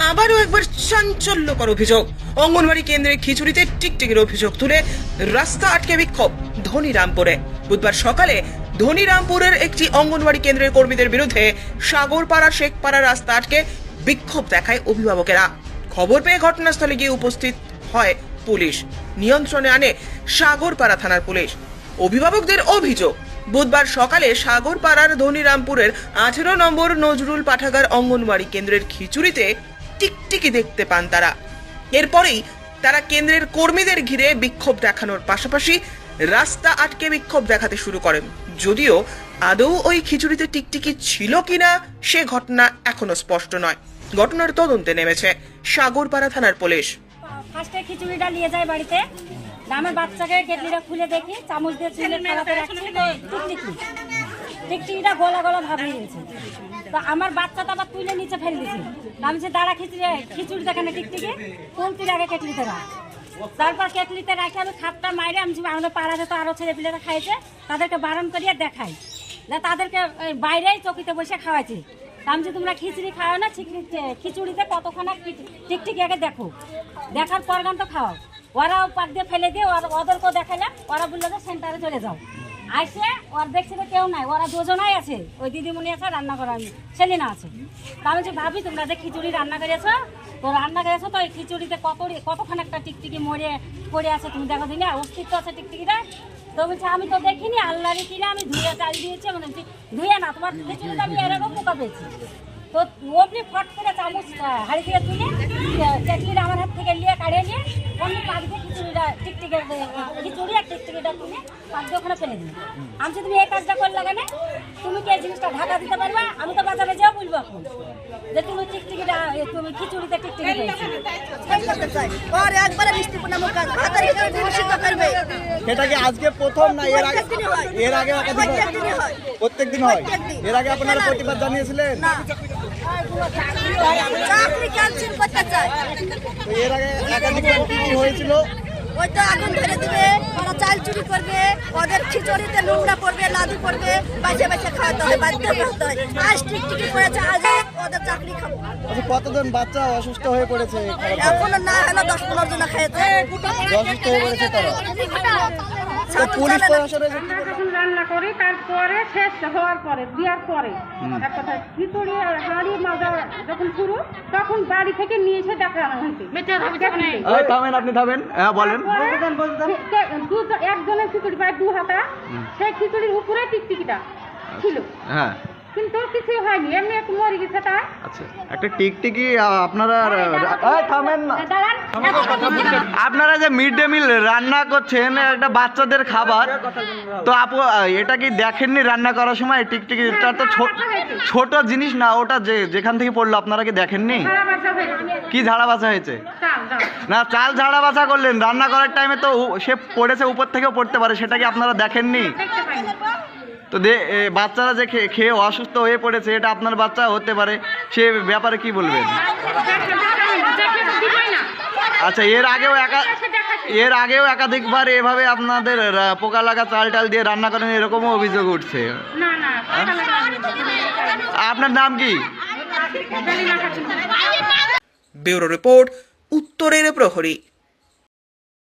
আবারও একবার চাঞ্চল্যকর অভিযোগ। অঙ্গনওয়াড়ি কেন্দ্রে খিচুড়িতে টিকটিকির অভিযোগ তুলে রাস্তা আটকে বিক্ষোভ ধনীরামপুরে। বুধবার সকালে ধনীরামপুরের একটি অঙ্গনওয়াড়ি কেন্দ্রের কর্মীদের বিরুদ্ধে সাগরপাড়া শেখপাড়া রাস্তা আটকে বিক্ষোভ দেখায় অভিভাবকেরা। খবর পেয়ে ঘটনাস্থলে গিয়ে উপস্থিত হয় পুলিশ। নিয়ন্ত্রণে আনে সাগরপাড়া থানার পুলিশ। অভিভাবকদের অভিযোগ, বুধবার সকালে সাগরপাড়ার ধনীরামপুরের 18 নম্বর নজরুল পাঠাগার অঙ্গনওয়াড়ি কেন্দ্রের খিচুড়িতে টিকটিকি দেখতে পান তারা। এরপরেই তারা কেন্দ্রের কর্মীদের ঘিরে বিক্ষোভ দেখানোর পাশাপাশি রাস্তা আটকে বিক্ষোভ দেখাতে শুরু করেন। যদিও আদৌ ওই খিচুড়িতে টিকটিকি ছিল কিনা সে ঘটনা এখনো স্পষ্ট নয়। ঘটনার তদন্তে নেমেছে সাগরপাড়া থানার পুলিশ। ফার্স্টে খিচুড়িটা নিয়ে যায় বাড়িতে, আমার বাচ্চাকে কেটলিটা খুলে দেখি চামচ দিয়ে চুলের তলাতে রাখছি, টিকটিকিটা গোলা গোলা ভাব হয়ে গেছে। তো আমার বাচ্চাটা আবার তুলে নিচে ফেলে দিয়েছে। আমি যে দাঁড়া খিচুড়ি দেখানে টিকটিকি তুলতির আগে কেটলিতে রাখ। তারপর কেটলিতে রাখে আমি খাপটা মাইরে আমি আমাদের পাড়াতে তো আরো ছেলে পিলেরা খাইছে, তাদেরকে বারণ করিয়া দেখাই, তাদেরকে বাইরেই চকিতে বসে খাওয়াইছি। আমি যে তোমরা খিচুড়ি খাও না, খিচুড়িতে কতখানা টিকটিকি আগে দেখো, দেখার পর গান তো খাও। ওরাও পাক দিয়ে ফেলে দিয়ে ওদেরকেও দেখালাম, ওরা বললো যে সেন্টারে চলে যাও। আসে ওর দেখছে তো কেউ নাই, ওরা দুজনাই আছে, ওই দিদিমণি আছে, রান্না করার সেলিনা আছে। তা আমি যে ভাবি তোমরা যে খিচুড়ি রান্না করেছো, তো রান্না করেছো তো এই খিচুড়িতে কতখানি একটা টিকটিকি মরে পড়ে আছে, তুমি দেখো দিন অস্তিত্ব আছে টিকটিকিটা। তো বলছে আমি তো দেখিনি, আল্লাহরই কিনে আমি ধুয়ে চাল দিয়েছি, ধুয়ে না তোমার খিচুড়িটা আমি এরকম পোকা পেয়েছি। তো অমনি ফট করে চামচ হাড়ি দিয়ে তুলে কেটলিটা আমার হাত থেকে নিয়ে কাড়িয়ে নিয়ে অমনি পাক দিয়ে খিচুড়ি আর টিকটিকিটা তুলে পাক দিয়ে ওখানে ফেলে দিই। আমি তুমি এই কাজটা করলে কেন, তুমি কি এই জিনিসটা ঢাকা দিতে পারবা? আমি তো বাজারে যাও বলবো এখন যে তুমি তুমি খিচুড়িতে টিকটিকি সেটা কি আজকে প্রথম না এর আগে প্রত্যেকদিন হয়? এর আগে আপনারা প্রতিবাদ জানিয়েছিলেন? এর আগে একাধিক কি হয়েছিল? ওই তো আগুন ধরে দিবে, ওরা চাল চুরি করবে, ওদের খিচুড়িতে নোংরা পড়বে, লাদু পড়বে, বাজে বাজে খাওয়াতে হয়, বাধ্য করতে হয়। আজ টিকটিকি করেছে, আজ ওদের চাকরি খাবো। কতজন বাচ্চা অসুস্থ হয়ে পড়েছে? এখনো না হলো 10-15 জন খেয়েছে, অসুস্থ হয়ে পড়েছে তারা। পুলিশ প্রশাসনের রান্না করি, তারপরে শেষ হওয়ার পরে দেওয়ার পরে এক কথা খিচুড়ি হাঁড়ি মাজা যখন শুরু, তখন বাড়ি থেকে নিয়ে এসে দেখানো হয়েছে। থামেন, আপনি থামেন, হ্যাঁ বলেন। একজনের খিচুড়ি প্রায় 2 হাতা, সেই খিচুড়ির উপরে টিকটিকিটা ছিল, হ্যাঁ, কিন্তু কিছু হয়নি, এমনি একটু মরে গেছে। তাই আচ্ছা, একটা টিকটিকি আপনারা থামেন না, আপনারা যে মিড ডে মিল রান্না করছেন একটা বাচ্চাদের খাবার, তো আপু এটা কি দেখেননি রান্না করার সময়? টিকটিকিটা তো ছোট জিনিস না, ওটা যেখান থেকে পড়লো আপনারা কি দেখেননি? কি ঝাড়া বাছা হয়েছে? না, চাল ঝাড়া বাছা করলেন, রান্না করার টাইমে তো সে পড়েছে, উপর থেকেও পড়তে পারে, সেটা কি আপনারা দেখেননি? তো বাচ্চারা যে খেয়ে অসুস্থ হয়ে পড়েছে, এটা আপনার বাচ্চা হতে পারে, সে ব্যাপারে কি বলবেন? আচ্ছা, এর আগেও একাধিকবার এভাবে আপনাদের পোকা লাগা চাল টাল দিয়ে রান্না করেন, এরকমও অভিযোগ উঠছে। আপনার নাম কি? ব্যুরো রিপোর্ট, উত্তরের প্রহরী।